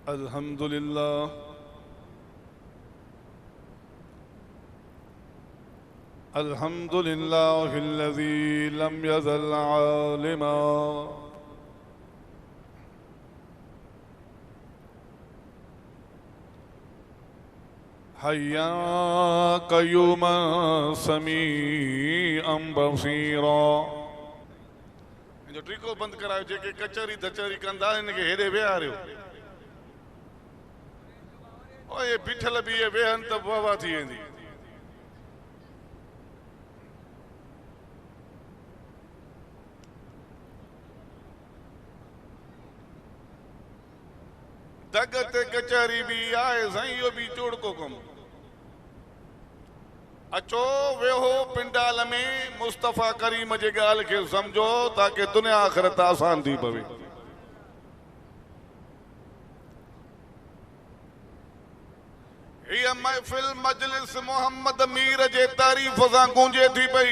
अल्हम्दुलिल्लाह अल्हम्दुलिल्लाहिल्लज़ी लम यज़ल आलिमा हय्या क़य्यूमन समीअन बसीरा। जो ट्रीको बंद करायो जेके कचहरी दचहरी कंदा इनके हेॾे वेहारियो। ओ ये बीठल भी ये वेहन त वाह थी वेंदी। दग ते कचहरी भी आए साईं यो भी चोड़को कम। अचो वेहो पिंडाल में मुस्तफ़ा करीम जे गाल के समझो ताकि दुनिया आखिरत आसान थी पवे। ये महफिल मजलिस मोहम्मद मीर जे तारीफ सां गूंजे थी पई।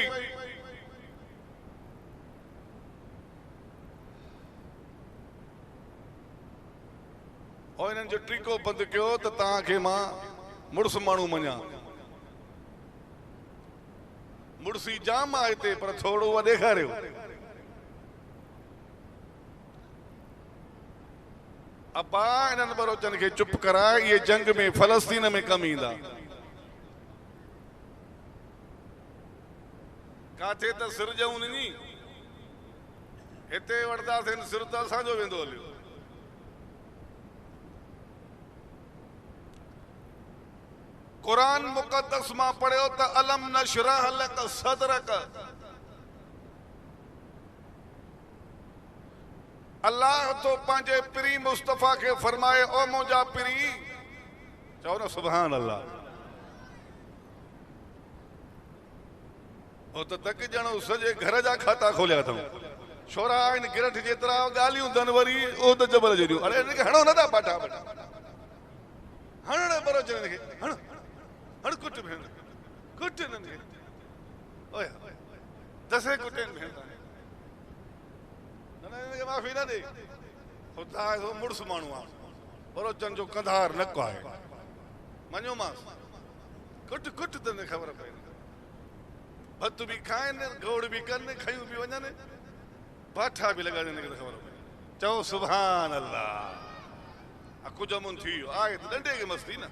और इन्हनि जो ट्रीको बंद कयो त तव्हांखे मां मुड़स माण्हू मञा। मुड़सी जाम आहे हिते पर थोरो उहा ॾेखारियो। अब्बा इन्हनि बरोचन खे चुप कराए। ये जंग में फलस्तीन में कम ईंदा। काथे त सिर ॼऊं नी हिते वठंदासीं सिर त असांजो वेंदो हलियो। कुरान मुक़द्दस मां पढ़ियो त अलम नशरह लक सदरक। अल्लाह तो पंहिंजे पिरी मुस्तफ़ा के फरमाए ओ मुंहिंजा पिरी चओ न सुभान अल्लाह। ओ त तक ॼणो सॼे घर जा खाता खोलिया अथऊं। छोरा आहिनि गिरठ जेतिरा ॻाल्हियूं अथनि वरी ओ त जबल जहिड़ियूं। अरे हिनखे हणो नथा पाठा पाठा हण बरोच हिनखे हण हण कुट भेण कुट हिननि खे ओए दसे कुटनि भेण हिनखे माफ़ी न ॾे। ख़ुदा जो मुड़ुस माण्हू आहे बरोचन जो कंधार नको आहे मञो मांस कुट कुट त न ख़बर पए। भत बि खाइनि घोड़ बि कनि खयूं बि वञनि बाठा बि लॻाइनि हिनखे त ख़बर पए। चओ सुभान अल्लाह। कुझ मुन थी वियो आहे त ॾंडे खे मस्ती न।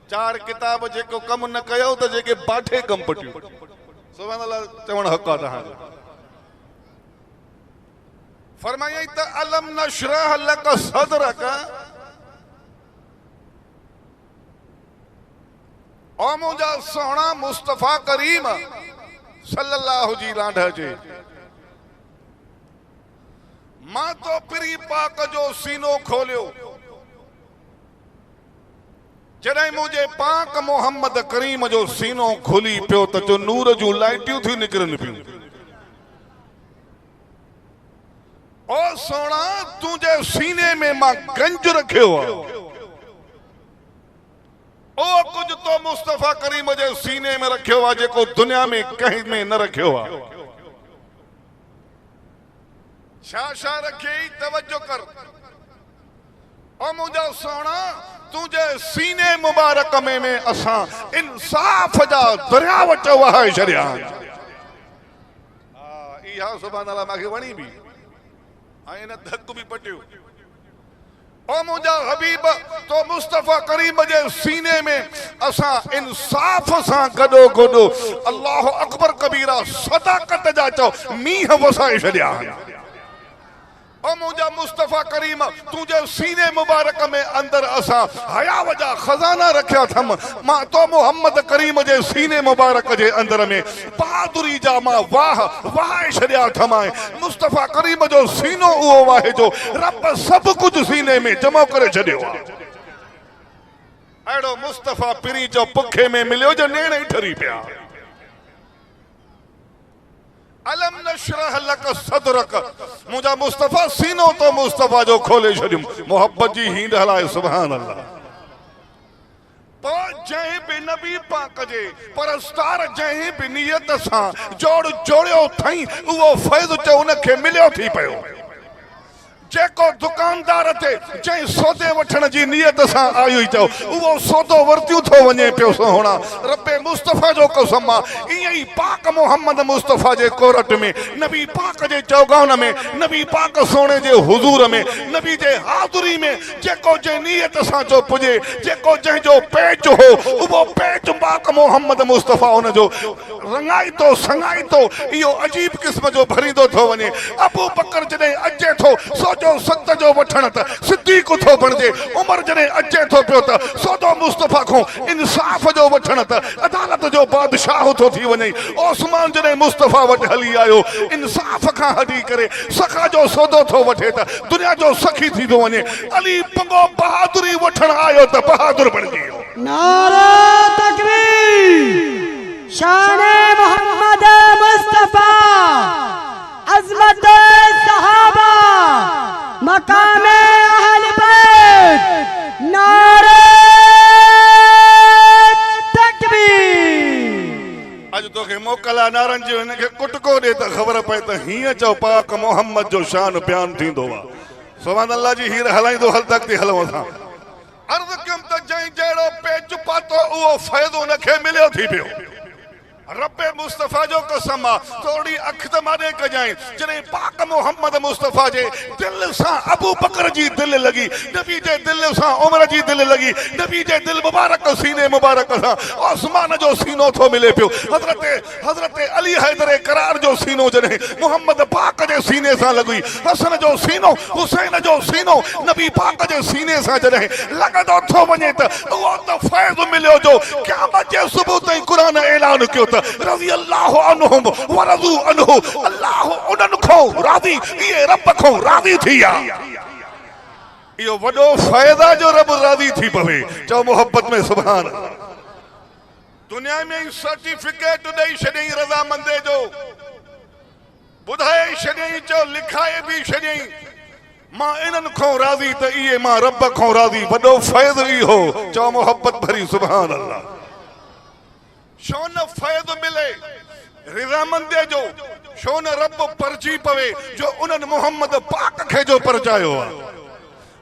चार किताब जेको कम न कयो त जेके बाठे कम पटियूं। सुभान अल्लाह चवण हक़ आहे तव्हांजो। फरमायई त अलम नशरह लक सदरक। ओ मुंहिंजा सोहणा मुस्तफ़ा करीम सल्लल्लाहु जी लांढ जे मां तो पिरी पाक जो सीनो खोलियो। जॾहिं मुंहिंजे पाक मोहम्मद करीम जो सीनो खुली पियो त जो नूर जूं लाइटियूं थी निकिरनि पियूं। ओ सोना तुंहिंजे सीने में मां गंज रखियो आहे। ओ कुछ तो मुस्तफ़ा करीम जे सीने में रखियो आहे जेको दुनिया में कहीं में न रखियो आहे। छा रखियई तवज्जो कर। ओ मुंहिंजा सोना तुंहिंजे सीने मुबारक में असां इंसाफ जा दरिया वट वहाए छॾिया। इहा सुभान अल्लाह मूंखे वणी बि ऐं इन धक बि पटियो। ओ मुंहिंजा हबीब तो मुस्तफ़ा करीम जे सीने में असां इंसाफ सां गॾो गॾो अल्लाह अकबर कबीरा सदाकत जा चओ मींह वसाए छॾिया। ओ मुंहिंजा मुस्तफ़ा करीम तुंहिंजे सीने मुबारक में अंदर असां हयाव जा खजाना रखिया अथम। मां तो मोहम्मद करीम जे सीने मुबारक जे अंदर में बहादुरी जा मां वाहे छॾिया अथम। मुस्तफ़ा करीम जो सीनो उहो वाहे जो रब सभु कुझु सीने में जमा करे छॾियो आहे। अहिड़ो मुस्तफ़ा पिरी जो पुखे में मिलियो जो नेण ई ठरी पिया। अलम नशरह लक सदरक। मुंहिंजा मुस्तफ़ा सीनो तो मुस्तफ़ा जो खोले छॾियुम। मोहब्बत जी हींद हलाए सुभान अल्लाह। पोइ जंहिं बि नबी पाक जे परस्तार जंहिं बि नियत सां जोड़ जोड़ियो अथई उहो फैज़ चो उनखे मिलियो थी पियो। जेको दुकानदार थे जंहिं सौदे वठण जी नियत सां आयो ई चओ उहो सौदो वरतियूं थो वञे पियो सोहणा रब्बे मुस्तफ़ा जो कसम आहे ईअं ई पाक मोहम्मद मुस्तफ़ा जे कोरट में नबी पाक जे चौगान में नबी पाक सोने जे हुजूर में नबी जे हाज़ुरी में जेको जे नियत सां जो पुजे जेको जंहिंजो पेच हो उहो पेच पाक मोहम्मद मुस्तफ़ा उन जो रंगाई तो संगाई तो इहो अजीब किस्म जो भरींदो थो वञे अबू बकर जॾहिं अचे थो सोचो सत जो वठण त सिद्दीक़ थो बणिजे उमर जॾहिं अचे थो पियो त सौदो मुस्तफ़ा खां इंसाफ़ जो वठण त अदालत जो बादशाह थो थी वञे ओस्मान जॾहिं मुस्तफ़ा वटि हली आयो इंसाफ़ खां हटी करे सखा जो सौदो थो वठे त दुनिया जो सखी थी थो वञे अली पंगो बहादुरी वठण आयो त बहादुर बणिजी वियो नारा तकबीर शाने मोहम्मद मुस्तफा अज़मत सहाबा मकाम अहल बैत नारा तकबीर अज तोखे मोकला नारन जो इनके कुटको दे त खबर पए त हिय चो पाक मोहम्मद जो शान बयान थींदो वा सुभान अल्लाह जी हीर हलाइंदो हल तक थी हलूं असां अर्ज़ कयमि त जंहिं जहिड़ो पेच पातो उहो फ़ाइदो उनखे मिलियो थी पियो रब्बे मुस्तफ़ा जो कसम थोड़ी अख त माने कजाई जने पाक मोहम्मद मुस्तफ़ा जे दिल सा अबू बकर जी दिल लगी नबी जे दिल सा उमर जी दिल लगी नबी जे दिल मुबारक सीने मुबारक सा आसमान जो सीनो थो मिले पियो हजरत अली हैदर करार जो सीनो जने मोहम्मद पाक जे सीने सा लगी हसन जो सीनो हुसैन जो सीनो नबी पाक जे सीने सा जने लगदो थो वने त वो त फैज़ मिलियो जो क़यामत जे सुबह ताईं कुरान ऐलान कयो रज़ी अल्लाह अन्हुम व रज़ू अन्हु अल्लाह उन्हनि खां राज़ी इहे रब खां राज़ी थी विया इहो वॾो फ़ाइदा जो रब राज़ी थी पवे चओ मोहब्बत में सुभान दुनिया में सर्टिफिकेट ॾेई छॾियईं रज़ामंदे जो ॿुधाए छॾियईं चओ लिखाए बि छॾियईं मां इन्हनि खां राज़ी त इहे मां रब खां राज़ी वॾो फ़ैज़ इहो चओ मोहब्बत भरी सुभान अल्लाह छो न फ़ैज़ मिले रिज़ामंदे जो छो न रब परजी पवे जो उन्हनि मोहम्मद पाक खे जो परचायो आहे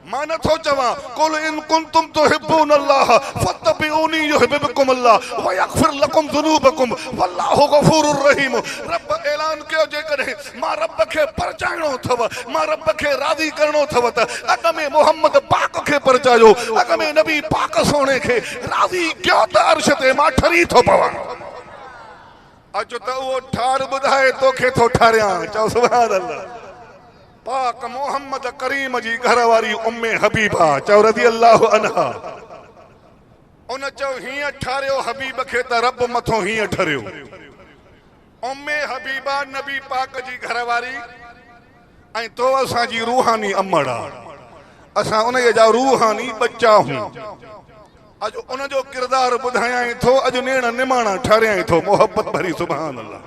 मां नथो चवां कुल इन कुंतुम तुहिब्बून अल्लाह फत्तबिऊनी युहिब्बुकुम अल्लाह व यगफिर लकुम ज़ुनूबकुम वल्लाहु गफूरुर रहीम रब ऐलान कयो जेकॾहिं मां रब खे परचाइणो अथव मां रब खे राज़ी करणो अथव त अॻ में मोहम्मद पाक खे परचायो अॻ में नबी पाक सोने खे राज़ी कयो त अर्श ते मां ठरी थो पवां अचो त उहो ठार ॿुधाए तोखे थो ठारियां चओ सुभान अल्लाह पाक मोहम्मद करीम जी घरवारी उम्मे हबीबा चओ रज़ी अल्लाह अन्हा उन चओ हीअं ठारियो हबीब खे त रब मथो हीअं ठरियो उम्मे हबीबा नबी पाक जी घरवारी ऐं तो असांजी रूहानी अमड़ आहे असां उन जा रूहानी बच्चा हूं अॼु उन जो किरदार ॿुधायां थो अॼु नेण निमाणा ठारियां थो मोहब्बत भरी सुभान अल्लाह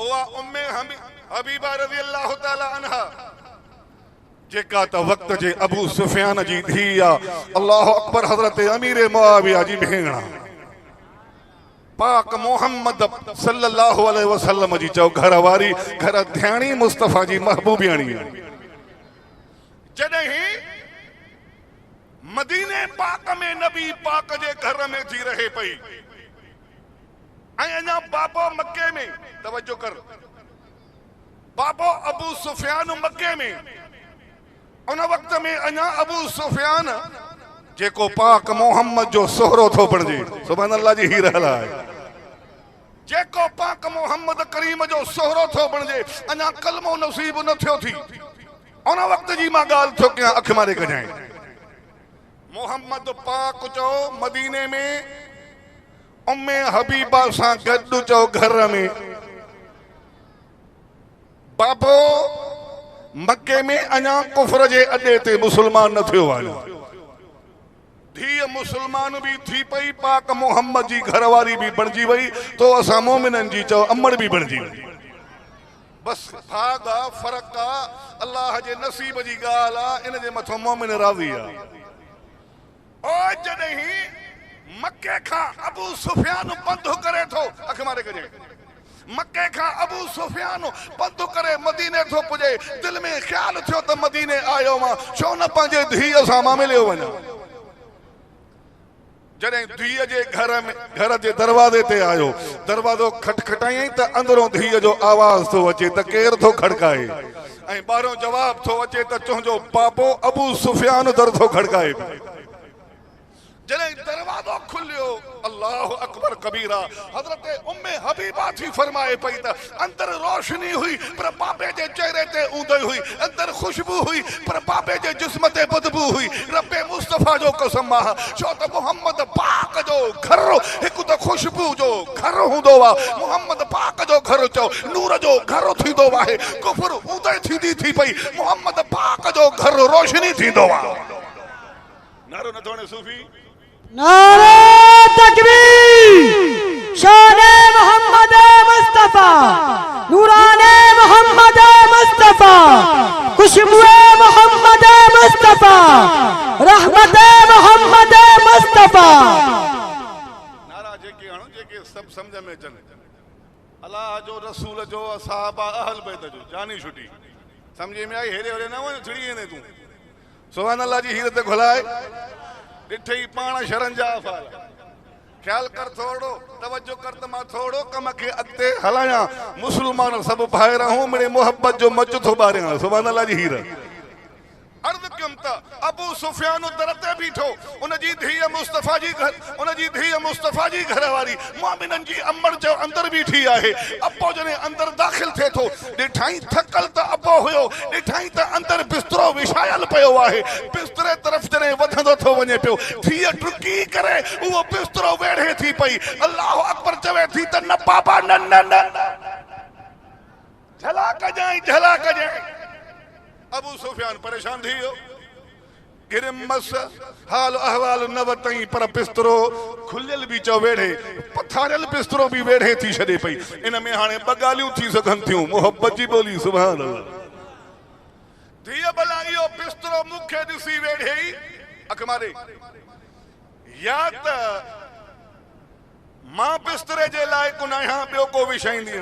उहा उम्मे हबीबा रज़ी अल्लाह ताला अन्हा जेका त वक्त जे अबू सुफियान जी धी आहे अल्लाह अकबर हज़रत अमीर मुआविया जी भेण पाक मोहम्मद सल्लल्लाहु अलैहि वसल्लम जी चओ घरवारी घर ध्याणी मुस्तफ़ा जी महबूबियाणी जॾहिं मदीने पाक में नबी पाक जे घर में थी रहे पई ऐं अञा बाबो मक्के में तवज्जो कर बाबो अबू सुफियान मक्के में उन वक्त में अञा अबू सुफियान जेको पाक मोहम्मद जो सोहरो थो बणिजे सुभान अल्लाह जी हीर हलाए जेको पाक मोहम्मद करीम जो सोहरो थो बणिजे अञा कलमो नसीब न थियो थी उन वक्त जी मां ॻाल्हि थो कयां अख मारे कजाएं मोहम्मद पाक चओ मदीने में उम्मे हबीबा सां गॾु चओ घर में बाबो मक्के में अञा कुफर जे अॾे ते मुसलमान न थियो आहे धीअ मुसलमान भी थी पई पाक मोहम्मद जी घरवारी भी बणजी वई तो असां मोमिनन जी चओ अमड़ भी बणजी वई बस भाग आ फर्क आ अल्लाह जे नसीब जी ॻाल्हि आ इन जे मथो मोमिन राज़ी आ ओ जॾहिं मक्के खां अबू सुफियान पंधु करे थो अख मारे कजे मक्के का अबू सुफियान पंधु करे मदीने थो पुजे दिल में ख्याल थियो त मदीने आयो मां छो न पंहिंजे धीअ सां मां मिलियो वञा जॾहिं धीअ जे घर जे दरवाज़े ते आयो दरवाज़ो खटखटाई त अंदरों धीअ जो आवाज़ थो अचे त केरु थो खड़काए ऐं ॿाहिरों जवाब थो अचे त तुंहिंजो पापो अबू सुफियान दर थो खड़काए जॾहिं दरवाज़ो खुलियो अल्लाह अकबर कबीरा हज़रत उम्मे हबीबा थी फरमाए पई त अंदर रोशनी हुई पर बाबे जे चेहरे ते ऊंदहि हुई अंदर खुशबू हुई पर बाबे जे जिस्म ते बदबू हुई रब्बे मुस्तफा जो कसम आहे छो त मोहम्मद पाक जो घर हिकु त खुशबू जो घर हूंदो आहे मोहम्मद पाक जो घर चओ नूर जो घर थींदो आहे कुफर ऊंदहि थींदी थी पई मोहम्मद पाक जो घर रोशनी थींदो आहे नारो न थोड़े सूफी नारे तकबीर शाने मोहम्मद मुस्तफा नूराने मोहम्मद मुस्तफा खुशबुए मोहम्मद मुस्तफा रहमते मोहम्मद मुस्तफा नारा जेके हणो जेके सब समझ में अचनि अल्लाह जो रसूल जो असहाबा अहल बैत जो जानी छुटी समझ में आई हेरे हेरे न वञ छिड़ी वेंदे तूं सुभान अल्लाह जी हीर ते घुलाए ॾिठे ई पाण शरन जा अफ़ाल ख्याल कर थोड़ो तवज्जो कर त मां थोड़ो कम खे अॻिते हलायां मुस्लमान सभु भाइर हूं मिड़े मोहब्बत जो मच थो ॿारियां सुभान अल्लाह जी हीर अर्ज़ कयमि त अबू सुफियान दर ते बीठो उनजी धीअ मुस्तफा जी घरवारी मोमिनन जी अम्मड़ जो अंदर बीठी आहे अब्बो जने अंदर दाखिल थे थो ॾिठाई थकल त अब्बो हुयो ॾिठाई त अंदर बिस्तरो विछायल पियो आहे बिस्तरे तरफ़ जने वधंदो थो वञे पियो धीअ डुकी करे उहो बिस्तरो वेढ़े थी पई अल्लाहु अकबर चवे थी त न बाबा न न न झला कजाई अबू सुफियान परेशान थी वियो गिरमस हाल अहवाल न वतई पर बिस्तरो खुलियल भी चो वेढ़े पथारियल बिस्तरो भी वेढ़े थी छॾे पई इन में हाणे ॿ ॻाल्हियूं थी सघनि थियूं मोहब्बत जी ॿोली सुभान अल्लाह धीअ भला इहो बिस्तरो मूंखे ॾिसी वेढ़े ई अख मारे या त मां बिस्तरे जे लाइक़ु न आहियां ॿियो को विछाईंदी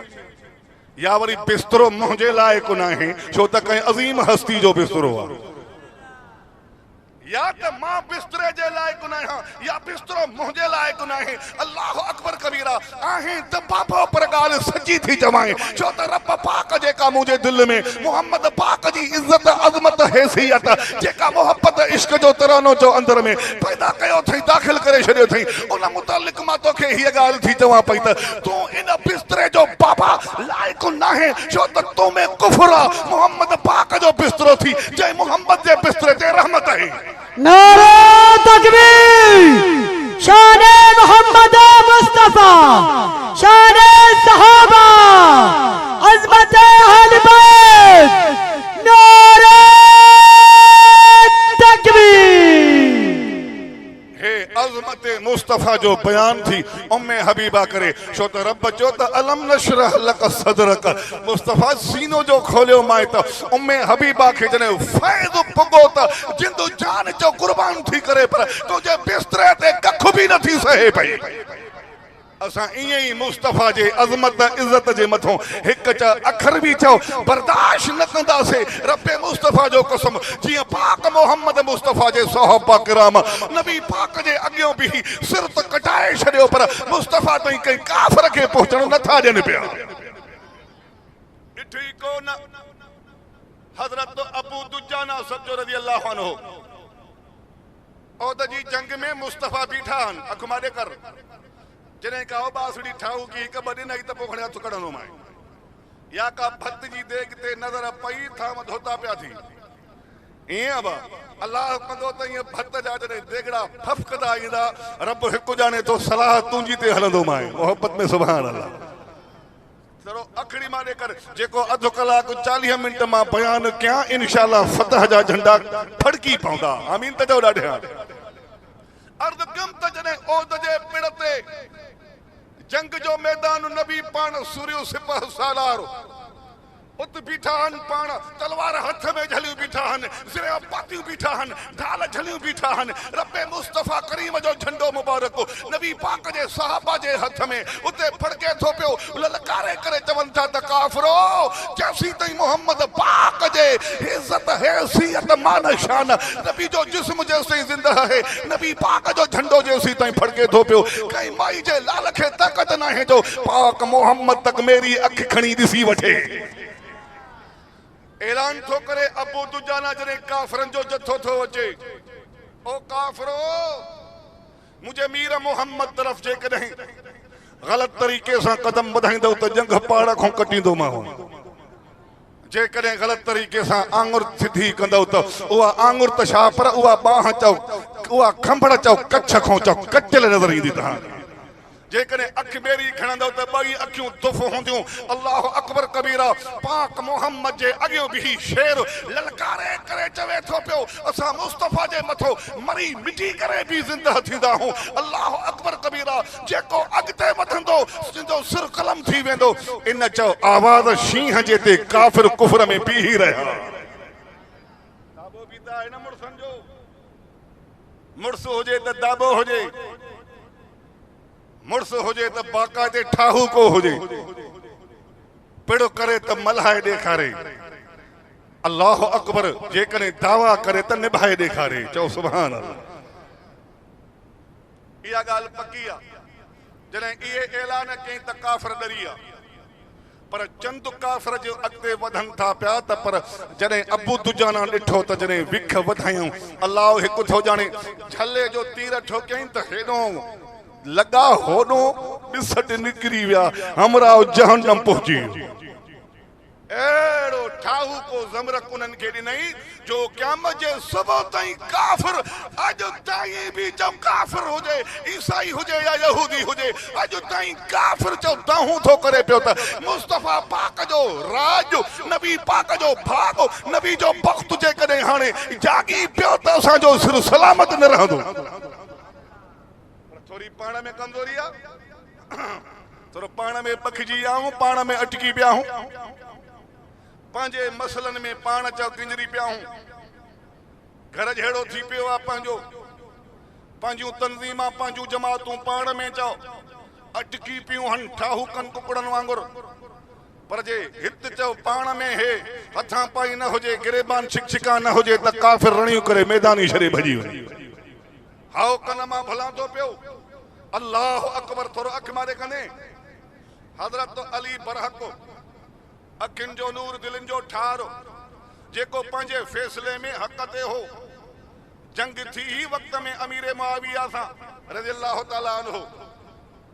या वरी बिस्तरो मुंहिंजे लाइक़ु न आहे छो त कंहिं अज़ीम हस्ती जो बिस्तरो आहे या त मां बिस्तरे जे लाइक़ु न आहियां या बिस्तरो मुंहिंजे लाइक़ु न आहे अल्लाह अकबर कबीरा आहे त बाबो पर ॻाल्हि सची थी चवां छो त रब पाक जेका मुंहिंजे दिलि में मोहम्मद पाक जी इज़त अज़मत हैसियत जेका मोहब्बत इश्क जो तरानो जो अंदर में पैदा कयो अथई दाख़िल करे छॾियो अथई उन मुतालिक़ मां तोखे हीअ ॻाल्हि थी चवां पई त तूं इन बिस्तरे जो बाबा लाइक़ु न आहे छो त तूं में कुफ्र आहे मोहम्मद पाक जो बिस्तरो थी जंहिं मोहम्मद जे बिस्तरे ते रहमत आहे नारे तकबीर शाने मोहम्मद मुस्तफा शाने सहाबा अज़मत अहल बैत नारे तकबीर हे अज़मत मुस्तफा जो बयान थी उम्मे हबीबा करे छो त रब चयो त अलम नशरह लक सदरक मुस्तफा सीनो जो खोलियो माए त उम्मे हबीबा खे जने फैज़ पुगो त जिंदु जान जो कुर्बान थी करे पर तुझे बिस्तरे ते कख भी न थी सहे पई असां ईअं ई मुस्तफा जे अज़मत इज़त जे मथों हिकु अखर भी चओ बर्दाश्त न कंदासीं रब्बे मुस्तफा जो कसम जीअं पाक मोहम्मद मुस्तफा जे सहाबा किराम नबी पाक जे अॻियों भी सिर त कटाए छॾियो पर मुस्तफा ताईं कंहिं काफ़िर खे पहुचण नथा ॾियनि पिया ॾिठी कोन हज़रत अबू दुजाना सज्जो रज़ी अल्लाहु अन्हु औद जी जंग में मुस्तफा बीठा आहिनि अख माॾे कर जॾहिं का बासड़ी ठाऊ की हिकु ॿ ॾिन त पोइ खणी हथु कढंदो मां या का भत जी देग ते नज़र पई थाम धोता पिया थी ईअं बा अल्लाह कंदो त ईअं भत जा जॾहिं देगड़ा फफकदा ईंदा रब हिकु ॼाणे थो सलाह तुंहिंजी ते हलंदो मां मोहब्बत में सुभान अल्लाह चलो अखड़ी मां ॾेकर जेको अधु कलाक 40 मिंट मां बयान कयां इंशाअल्लाह फतह जा झंडा फड़की पवंदा आमीन त चओ ॾाढे अर्ज़ कयमि त जॾहिं ओद जे पिण ते जंग जो मैदान नबी पान सूर्यो सिपह सालार उत बीठा हन पाण तलवार हथ में झलियूं बीठा हन ज़िरे पातियूं बीठा हन ढाल झलियूं बीठा हन रब्बे मुस्तफ़ा करीम जो झंडो मुबारक नबी पाक जे सहाबा जे हथ में उते फड़के थो पियो ललकारे करे चवनि था त काफ़िरो जैसी ताईं मोहम्मद पाक जे इज़्ज़त हैसियत मान शान नबी जो जिस्म जेसीं ज़िंदा है नबी पाक जो झंडो जेसीं ताईं फड़के थो पियो कई माई जे लाल खे ताक़त नाहे जो पाक मोहम्मद तक मेरी अख खणी ॾिसी वठे ऐलान थो करे अबू दुजाना जॾहिं काफ़िरनि जो जथो थो अचे ओ काफ़िरो मुंहिंजे मीर मोहम्मद तरफ़ जेकॾहिं ग़लति तरीक़े सां कदम वधाईंदव त जंग पाड़ खां कटींदोमांव जेकॾहिं ग़लति तरीक़े सां आंगुर सिधी कंदव त उहा आंगुर त छा पर उहा बाह चओ उहा खंभड़ चओ कच्छ खां चओ कटियल नज़र ईंदी तव्हां जेकॾहिं अख ॿेरी खणंदव त ॿई अखियूं तुफ़ हूंदियूं अल्लाह अकबर कबीरा पाक मोहम्मद जे अॻियों बीही शेर ललकारे करे चवे थो पियो असां मुस्तफ़ा जे मथो मरी मिटी करे बि ज़िंदा थींदा हूं अल्लाह अकबर कबीरा जेको अॻिते वधंदो तुंहिंजो सिर कलम थी वेंदो इन चओ आवाज़ शींहं जे ते काफ़िर कुफर में बीही रहिया दाबो बीता आहे न मुड़सनि जो मुड़स हुजे त दाबो हुजे मुड़स हुजे त बाक़ाइदे ठाहू को हुजे पिड़ो करे त मल्हाए ॾेखारे अल्लाह अकबर जेकॾहिं दावा करे त निभाए ॾेखारे चओ सुभान अल्लाह इहा ॻाल्हि पकी आहे जॾहिं इहे ऐलान कई त काफ़िर ॾरी विया पर चंद काफ़िर जो अॻिते वधनि था पिया त पर जॾहिं अबू दुजाना ॾिठो त जॾहिं विख वधायूं अल्लाह हिकु थो ॼाणे झले जो तीर ठोकियईं त हेॾो लगा होनो बिसट निकरी विया हमरा जहन्नम पहुची एड़ो ठाहू को ज़मरक उन्हनि खे ॾिनई जो क़यामत जे सुबुह ताईं काफ़िर अॼु ताईं बि चओ काफ़िर हुजे ईसाई हुजे या यहूदी हुजे अॼु ताईं काफ़िर चओ दाहूं थो करे पियो त मुस्तफ़ा पाक जो राज नबी पाक जो भाग नबी जो वक़्तु जेकॾहिं हाणे जागी पियो त असांजो सिर सलामत न रहंदो थोड़ी पाण में कमजोरी आहे थोरो पाण में पखिजी आऊं पाण में अटकी पिया हूं पंहिंजे मसलनि में पाण चओ किंजरी पिया हूं घर जहिड़ो थी पियो आहे पंहिंजूं तंज़ीमां पंहिंजूं जमातूं पाण में चओ अटकी पियूं हन ठाहू कनि कुकड़नि वांगुरु पर जे हित चओ पाण में हे हथां पाई न हुजे गिरेबान शिक्षिका न हुजे त काफ़िर रणियूं करे मैदानी छॾे भॼी वञे हाओ कन मां भला थो पियो अल्लाह अकबर थोरो अख मारे कने हज़रत अली बरहक अखियुनि जो नूर दिलनि जो ठार जेको पंहिंजे फ़ैसिले में हक़ ते हो जंग थी ही वक़्त में अमीर मुआविया सां रज़ियल्लाहु ताला अन्हु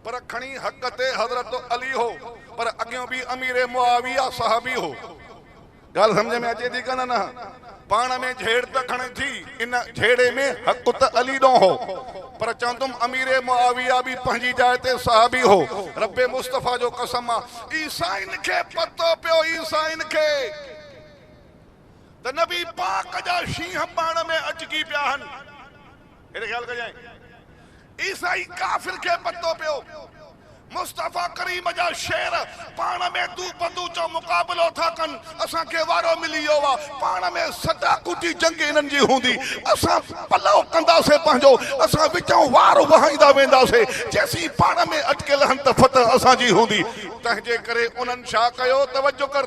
पर खणी हक़ ते हज़रत अली हो पर अॻियों बि अमीर मुआविया सहाबी हो ॻाल्हि सम्झ में अचे थी कान न पाण में झेड़ त खणे थी इन झेड़े में हक़ त अली ॾों हो पर चवंदुमि अमीर मुआविया भी पंहिंजी जाइ ते सहाबी हो रब्बे मुस्तफ़ा जो कसम आहे ईसाइन खे पतो पियो ईसाइन खे त नबी पाक जा शींहं पाण में अटकी पिया आहिनि हेॾे ख़्यालु कजांइ ईसाई काफ़िर खे पतो पियो मुस्तफ़ा करीम जा शेर पाण में तू बंदू चो मुक़ाबिलो था कनि असांखे वारो मिली वियो आहे पाण में सदा कुटी जंग इन्हनि जी हूंदी असां पलव कंदासीं पंहिंजो असां विचों वार वहाईंदा वेंदासीं जेसीं पाण में अटकियल हन त फतह असांजी हूंदी तंहिंजे करे उन्हनि छा कयो तवजो कर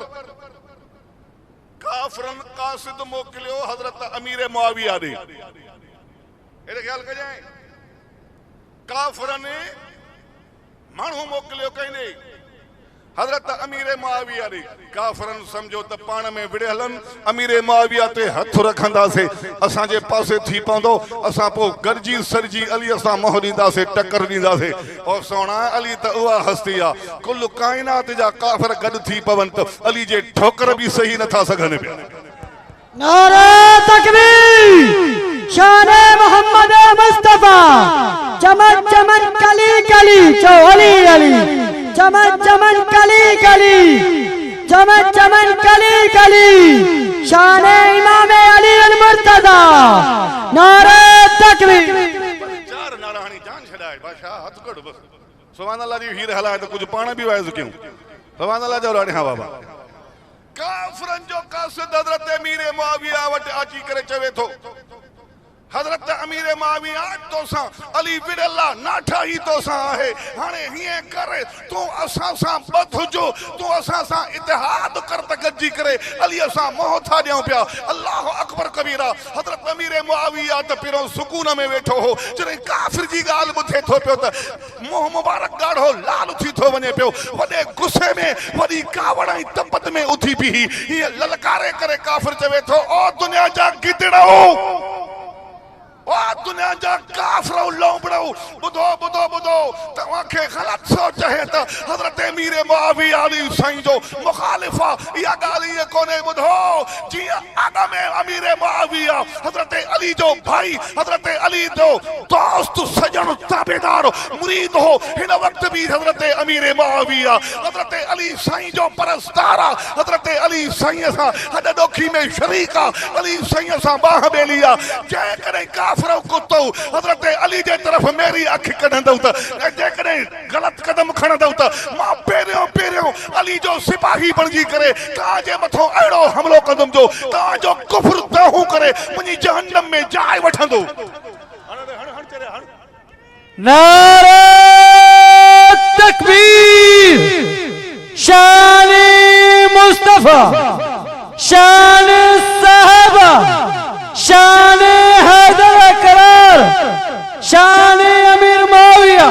काफ़िरनि कासिद मोकिलियो हज़रत अमीर मुआविया ॾे हेॾे ख़्यालु कजांइ काफ़िरनि माण्हू मोकिलियो कईं हज़रत अमीर मुआविया ॾे काफ़िरनि सम्झो त पाण में विड़े हलनि अमीर मुआविया ते हथ रखंदासीं असांजे पासे थी पवंदो असां पोइ गॾिजी सरजी अलीअ सां मोह ॾींदासीं टकर ॾींदासीं और सोना अली त उहा हस्ती आहे कुल काइनात जा काफ़िर गॾु थी पवनि त अली जे ठोकर बि सही नथा सघनि पिया नारे तकबीर शाने मोहम्मद मुस्तफा चमन चमन कली कली चो अली अली चमन चमन कली कली चमन चमन कली कली शाने इमाम अली अल मुर्तजा नारे तकबीर चार नारायणी जान छड़ाए बादशाह हथ कड़ बस सुभान अल्लाह जी हीर हलाए तो कुछ पाण भी वाइज क्यों सुभान अल्लाह जो राणी हां बाबा काफरन जो कासिद हजरत अमीर मुआविया वट अची करे चवे थो हजरत अमीर मुआविया तोसा अली विरल्ला नाठा ही तोसा है हाने हिए करे तू असा सा बद जो तू असा सा इत्तेहाद कर तगजी करे अली असा मोह था दियो पिया अल्लाह अकबर कबीरा हजरत अमीर मुआविया त पिरो सुकून में वेठो हो जरे काफिर जी गाल बुथे थो पियो त मोह मुबारक गाढ़ो लाल थी थो वने पियो वडे गुस्से में वडी कावड़ा तपत में उठी भी ये ललकारे करे काफिर चवे थो ओ दुनिया जा गिदड़ो ओ दुनिया जा काफरो लोंबड़ो बुधो बुधो बुधो तवा के गलत सोच है त हजरत अमीर मुआविया अली साईं जो मुखालिफा या गाली ये कोने बुधो जी आगा में अमीर मुआविया हजरत अली जो भाई हजरत अली जो दोस्त सजन ताबेदार मुरीद हो इन वक्त भी हजरत अमीर मुआविया हजरत अली साईं जो परस्तारा हजरत अली साईं सा हद दोखी में शरीका अली साईं सा बाह बेलिया जय करे काफरो कुत्तो हजरत अली जे तरफ मेरी अख कढंदौ त जे करे गलत कदम खणंदौ त मां पेरियों पेरियों अली जो सिपाही बणजी करे का जे मथो अड़ो हमलो कदम जो का जो कुफ्र तहू करे मुनी जहन्नम में जाए वठंदो नारे तकबीर शान मुस्तफा शान साहबा शान हैदर करार शान अमीर मुआविया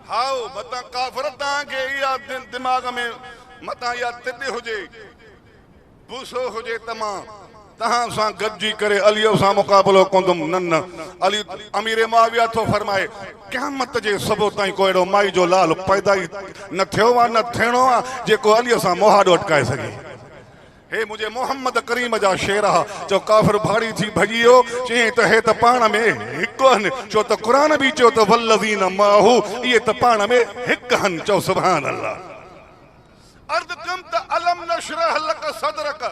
हाउ मता काफर के या दिमाग में मता या तिदे होजे बूसो होजे तमा तहां सा गजी करे अली सा मुकाबलो कोंदम नन अली अमीर मुआविया तो फरमाए क़यामत जे सबो ताई कोएड़ो माई जो लाल पैदा ही न थियो वा न थियणो आ जेको अली सा मोहाडो अटकाए सके हे मुझे मोहम्मद करीम जा शेर जो काफिर भाड़ी थी भजियो चे त हे त पाण में हिक हन जो त कुरान भी चो त वल्लज़ीन माहू ये त पाण में हिक हन चो सुभान अल्लाह अर्द कम त अलम नशरह लक सदरक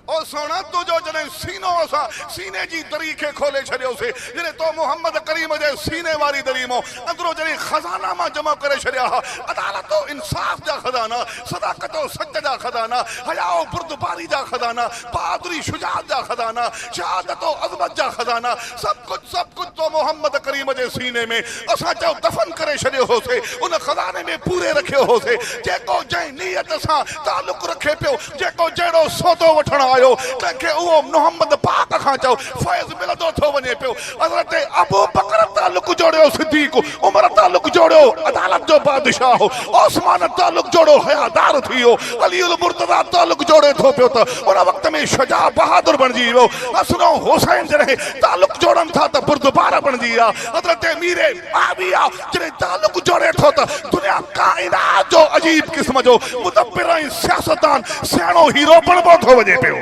ओ सोना तो जो जने सीनो असा सीने जी दरी के खोले छड़ियो से जने तो मोहम्मद करीम जे सीने वाली दरी मो अंदरो जने खजाना मा जमा करे छड़िया अदालत तो इंसाफ जा खजाना सदाकत और सच जा खजाना हया और बुर्दबारी जा खजाना बहादुरी शुजाअत जा खजाना शहादत और अजमत जा खजाना सब कुछ तो मोहम्मद करीम जे सीने में असा जो दफन करे छड़ियो हो से उन खजाने में पूरे रखियो हो से जेको जै नियत सा ताल्लुक रखे पियो जेको जेड़ो सौदो वठण आयो तंखे वो मोहम्मद पाक खां चो फैज मिलंदो थो वने पियो हजरत अबू बकर ताल्लुक जोड़ियो सिद्दीक उमर ताल्लुक जोड़ियो अदालत जो बादशाह हो उस्मान ताल्लुक जोड़ो हयादार थियो अली उल मुर्तजा ताल्लुक जोड़े थो पियो त उन वक्त में शुजा बहादुर बनजी वियो हसन हुसैन जने ताल्लुक जोड़न था त बुर्दबार बनजी विया हजरत अमीर मुआविया जने ताल्लुक जोड़े थो त दुनिया कायनात जो अजीब किस्म जो मुदब्बिर ऐं सियासतदान सियाणो हीरो बनबो थो वने पियो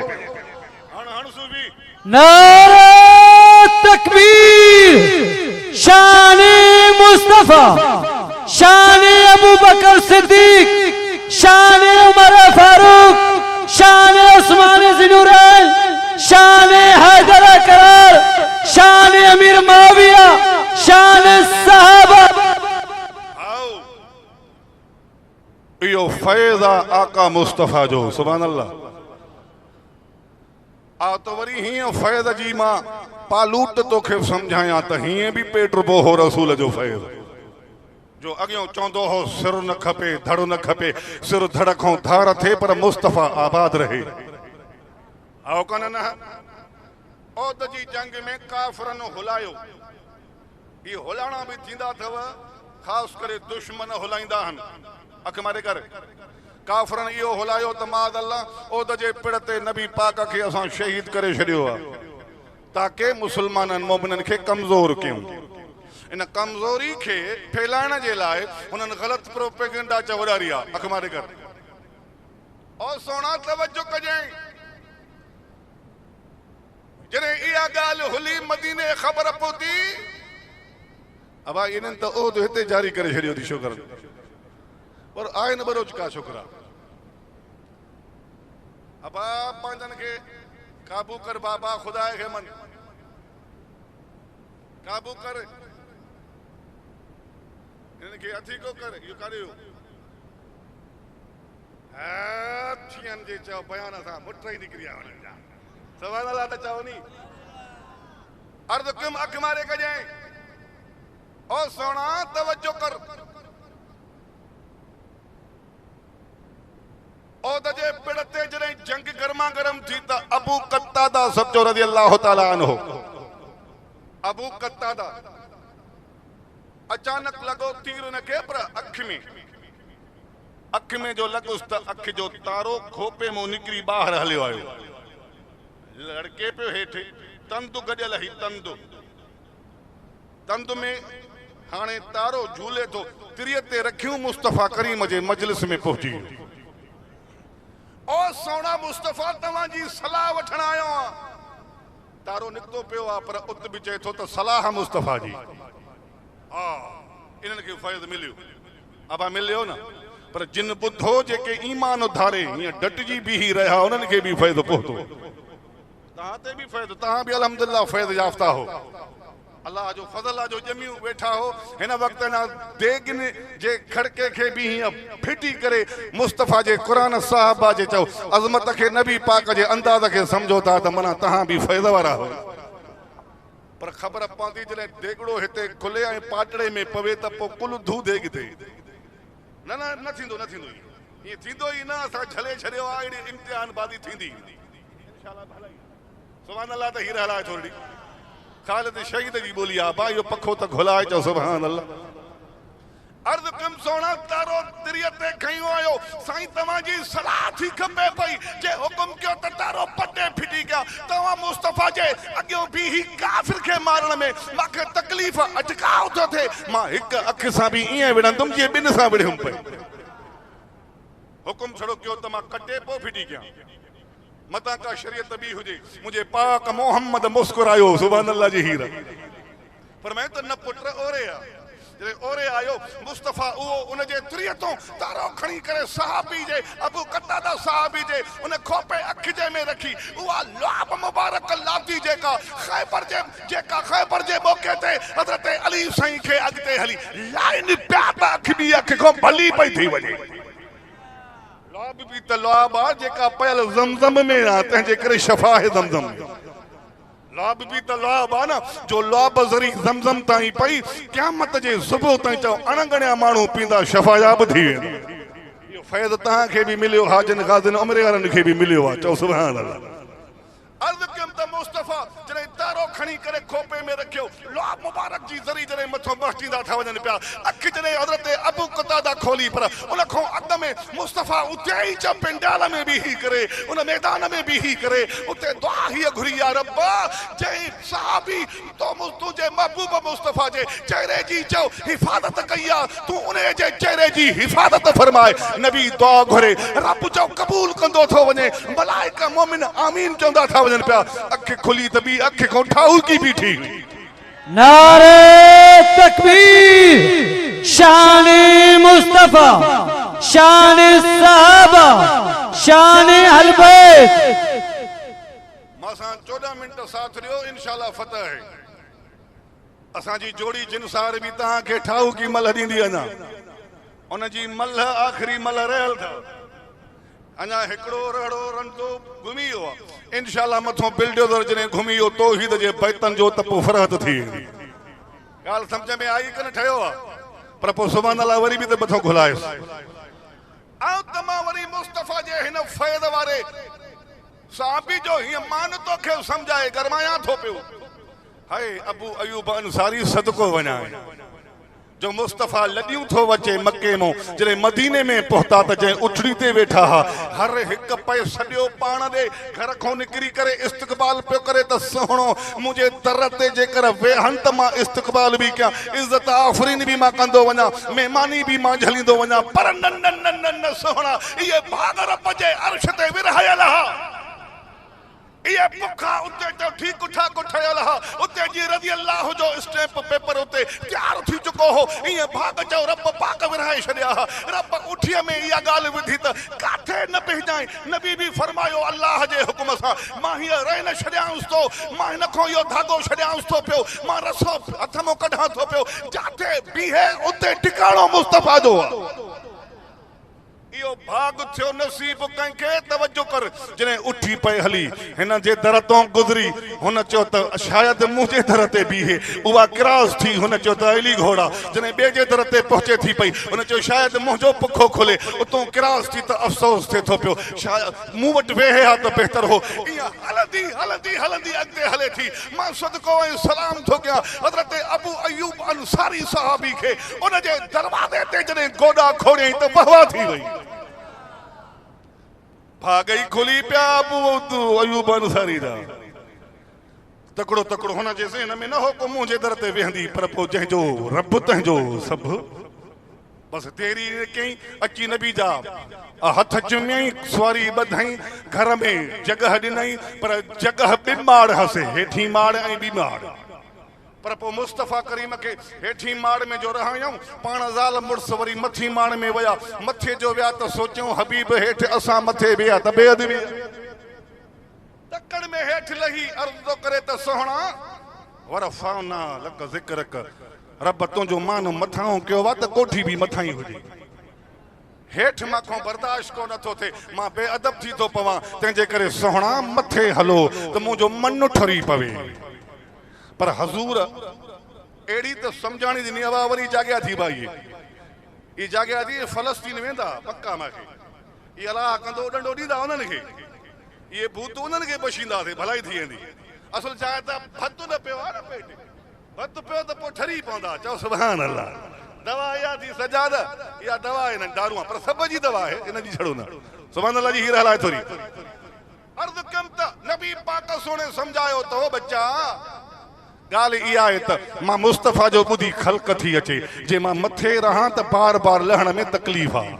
नारे तकबीर शान मुस्तफा शान अबू बकर सिद्दीक शान उमर फारूक शान उस्मान ज़िनुरैन शान हैदर करार शान अमीर मुआविया शान सहाबा यो फैज़ा आका मुस्तफा जो सुभान अल्लाह आ तो वरी हिय फैज़ जी मां पालूट तोखे समझाया त हिय भी पेट रुपो हो रसूल जो फैज़ जो अगियो चौंदो हो सिर न खपे धड़ न खपे सिर धड़कों धार थे पर मुस्तफा आबाद रहे आओ कन न ओद जी जंग में काफरन हुलायो ये हुलाना भी थींदा थव खास करे दुश्मन हुलाइंदा हन अख मारे कर काफरन इहो हुलायो त माद अल्लाह ओद जे पिड़ ते नबी पाक के असां शहीद करे छड़ियो आ ताकि मुसलमानन मोमिनन के कमजोर कयूं इन कमजोरी के फैलाइण जे लाए उन्हनि गलत प्रोपेगेंडा चवड़ारिया अख मारे कर और सोना तवज्जो कजई जने इया गाल हुली मदीने खबर पोती अब इन्हनि त ओद हिते जारी करे छड़ियो थी शुक्र और आए न बरोज का छोकरा अब पंजन के काबू कर बाबा खुदा के मन काबू कर इनके अथी को कर यो करियो दुनियन जे चओ बयान सां मुठ ई निकिरी आ वञनि जा सुभान अल्लाह त चओ नी अर्ज़ कयुमि अखि मारे कजांइ ओ सोना तवज्जो कर ओ दजे पिड़ते जॾहिं जंग गरमा गरम थी त अबू कत्तादा सचो रज़ी अल्लाह ताला अन्हु अबू कत्तादा अचानक लॻो तीर उनखे पर अखि में जो लॻुसि त अखि जो तारो खोपे मां निकिरी ॿाहिरि हलियो आयो लड़के पियो हेठि तंदु गॾियल ही तंदु में हाणे तारो झूले थो तिरीअ ते रखियूं मुस्तफ़ा करीम जे मजलिस में पहुची ओ सोना मुस्तफ़ा तव्हांजी सलाह वठण आयो आहियां तारो निकितो पियो आहे पर उत बि चए थो त सलाह मुस्तफ़ा जी हा इन्हनि खे फ़ैज़ मिलियो अबा मिलियो न पर जिन ॿुधो जेके ईमान उधारे हीअं डटिजी बीही रहिया उन्हनि खे बि फ़ैज़ पहुतो तव्हां ते बि फ़ैज़ तव्हां बि अल्हम्दुलिल्लाह फ़ैज़ याफ़्ता हो अल्लाह जो फज़ल आहे जो ॼमियूं वेठा हो हिन वक़्त ना देगिन जे खड़के खे बि हीअं फिटी करे मुस्तफ़ा जे क़ुरान साहिबा जे चओ अज़मत खे नबी पाक जे अंदाज़ खे सम्झो था त माना तव्हां बि फ़ैज़ वारा हो पर ख़बर पवंदी जॾहिं देगड़ो हिते खुले ऐं पाटड़े में पवे त पोइ कुल धू देग थिए न थींदो ईअं थींदो ई न असां झले छॾियो आहे अहिड़ी इम्तिहान बाज़ी थींदी सुभान अल्लाह त हीर हलाए थोरी ख़ालिद शहीद जी ॿोली आहे बा इहो पखो त घुलाए चओ सुभान अल्लाह अर्ज़ कयुमि सोना तारो तिरीअ ते खयो आयो साईं तव्हांजी सलाह थी खपे पई जे हुकुम कयो त तारो पटे फिटी कया तव्हां मुस्तफ़ा जे अॻियों बीही काफ़िर खे मारण में मूंखे तकलीफ़ अटकाव थो थिए मां हिकु अखि सां बि ईअं विढ़ंदुमि जीअं ॿिनि सां विढ़ियुमि पई हुकुम छड़ो कयो त मां कटे पोइ फिटी कयां मता का शरीयत बि हुजे मुझे पाक मोहम्मद मुस्कुरायो सुभान अल्लाह जी हीरा पर मैं तो न पुट ओरे आ जॾहिं ओरे आयो मुस्तफ़ा उहो उन जे तिरीअ तो तारो खणी करे सहाबी जे अबू कत्तादा सहाबी जे उन खोपे अखि जे में रखी उहा लाब मुबारक लाती जेका ख़ैबर जे मौके ते हज़रत अली साईं खे अॻिते हली लाइन पिया त अखि बि अखि खां भली पई थी वञे लाब भी त लाब आ जेका पयल ज़मज़म में आ तंहिंजे करे शफ़ा है ज़मज़म लाब भी त लाब आ न जो लाब ज़री ज़मज़म ताईं पई क़यामत जे सुबुह ताईं चओ अणगणिया माण्हू पींदा शफ़ायाब थी वेंदा इहो फ़ैज़ तव्हांखे बि मिलियो हाजिन गाज़िन उमिरि वारनि खे बि मिलियो आहे चओ सुभान अल्लाह अर्ज़ कयुमि त मुस्तफ़ा जॾहिं तारो खणी करे खोपे में रखियो लाब मुबारक जी ज़री जॾहिं मथो महटींदा था वञनि पिया अखि जॾहिं हज़रत अबू कत्तादा खोली पर उन खां अॻु में मुस्तफ़ा उते ई च पिंडाल में बीही करे उन मैदान में बीही करे उते दुआ हीअ घुरी या रब जंहिं सहाबी तुंहिंजे महबूब मुस्तफ़ा जे चेहरे जी चओ हिफ़ाज़त कई आहे तूं उन जे चेहरे जी हिफ़ाज़त फरमाए नबी दुआ घुरे रब चओ क़बूल कंदो थो वञे मलाइका मोमिन आमीन चवंदा था वञनि पिया अखि खुली त ॿी अखि खां ठाहुकी बीठी नारे तकबीर शान मुस्तफ़ा शान सहाबा शान अहल बैत मासां 14 मिंट साथ रहियो इंशाअल्लाह फतह है असांजी जोड़ी जिनसार बि तव्हांखे ठाहुकी मल ॾींदी अञा उन जी मल आख़िरी मल रहियल अथव अञा हिकिड़ो रहिड़ो रंधो घुमी वियो आहे इंशाअल्लाह मथो बिल्डोज़र जॾहिं घुमी वियो तौहीद जे बैतनि जो त पोइ फ़रहत थी वेंदी ॻाल्हि सम्झ में आई कि न ठहियो आहे पर पोइ सुभान अल्लाह वरी बि त मथो घुलायुसि ऐं त मां वरी मुस्तफ़ा जे हिन फ़ैज़ वारे सहाबी जो हीअं मान तोखे सम्झाए गरमायां थो पियो हाय अबू अयूब अंसारी सदको वञाए जो मुस्तफ़ा लॾियूं थो अचे मके मां जॾहिं मदीने में पहुता त जंहिं उछड़ी ते वेठा हा हर हिकु पए सॼो पाण ॾे घर खां निकिरी करे इस्तक़बाल पियो करे त सुहिणो मुंहिंजे दर ते जेकर वेहनि त मां इस्तक़बाल बि कयां इज़त आफ़रीन बि मां कंदो वञा महिमानी बि मां झलींदो वञा पर न न न न न सुहिणा इहे भाग रब जे अर्श ते विरहायल हा ये पुखा उते तो ठीक उठा को ठयल हा उते जी रज़ी अल्लाह जो स्टैंप पेपर उते तैयार थी चुको हो ये भाग चो रब पाक विरहाए छड़िया रब उठिया में या गाल विधी त काथे न पहजाए नबी भी फरमायो अल्लाह जे हुकुम सा मां हिय रह न छड़ियांस तो मां न को यो धागो छड़ियांस तो पियो मां रसो हथमो कढा तो पियो जाते बीहे उते टिकाणो मुस्तफ़ा जो इयो भाग थियो नसीब कंहिंखे तवज्जो कर जने उठी पे हली हिन जे दर तो गुज़री हुन चयो त शायद मुंहिंजे दर ते बीहे उहा क्रॉस थी हुन चयो त अली घोड़ा जने ॿिए जे दर ते पहुचे थी पई हुन चयो शायद मुंहिंजो पुखो खुले उतों क्रॉस थी त अफ़सोस थिए थो पियो शायद मूं वटि वेहे हा त बहितर हो ईअं हलंदी हलंदी हलंदी अॻिते हले थी मां सदको ऐं सलाम थो कयां हज़रत अबू अयूब अंसारी सहाबी खे उन जे दरवाज़े ते जॾहिं गोॾा खोड़ियईं त बहवा थी वई भागई खुली पिया अबू अयूब अंसारी दा तकड़ो तकड़ो हुन जे ज़हन में न हो को मुंहिंजे दर ते वेहंदी पर पोइ जंहिंजो रब तंहिंजो सभु बस तेरी कई अची नबी जा हथ चुमियई सवारी ॿधई घर में जगह ॾिनई पर जगह बीमार हसे हेठी माड़ ऐं बीमार पर पोइ मुस्तफ़ा करीम के हेठी माड़ में जो रहियूं पाण ज़ाल मुड़स वरी मथी माड़ में विया मथे जो विया त सोचियूं हबीब हेठि असां मथे विया त बेअदबी तकड़ में हेठि लही अर्ज़ थो करे त सोहणा वरफ़ाना लक ज़िक्रक रब तुंहिंजो मान मथां कयो आहे त कोठी बि मथां ई हुजे हेठि मां बर्दाश्त को नथो थिए मां बेअदब थी थो पवां तंहिंजे करे सोहणा मथे हलो त मुंहिंजो मन ठरी पवे पर हज़ूर अहिड़ी त सम्झाणी ॾिनी आहे वरी जाॻिया थी भाई ई जाॻिया थी फ़लस्तीन वेंदा पक्का मूंखे इहा अलाह कंदो ॾंडो ॾींदा उन्हनि खे इहे भूत उन्हनि खे बशींदासीं भलाई थी वेंदी असुल छा आहे त भतु न पियो आहे न पेट भतु पियो त पोइ ठरी पवंदा चओ सुभान अल्लाह दवा इहा थी सजाद इहा दवा आहे न दारू पर सभ जी दवा आहे इन जी छड़ो न सुभान अल्लाह जी हीर हलाए थोरी अर्ज़ कयमि त नबी पाक सोणे सम्झायो त हो बच्चा ॻाल्हि इहा आहे त मां मुस्तफ़ा जो ॿुधी ख़ल्क़ थी अचे जे मां मथे रहां त बार बार लहण में तकलीफ़ आहे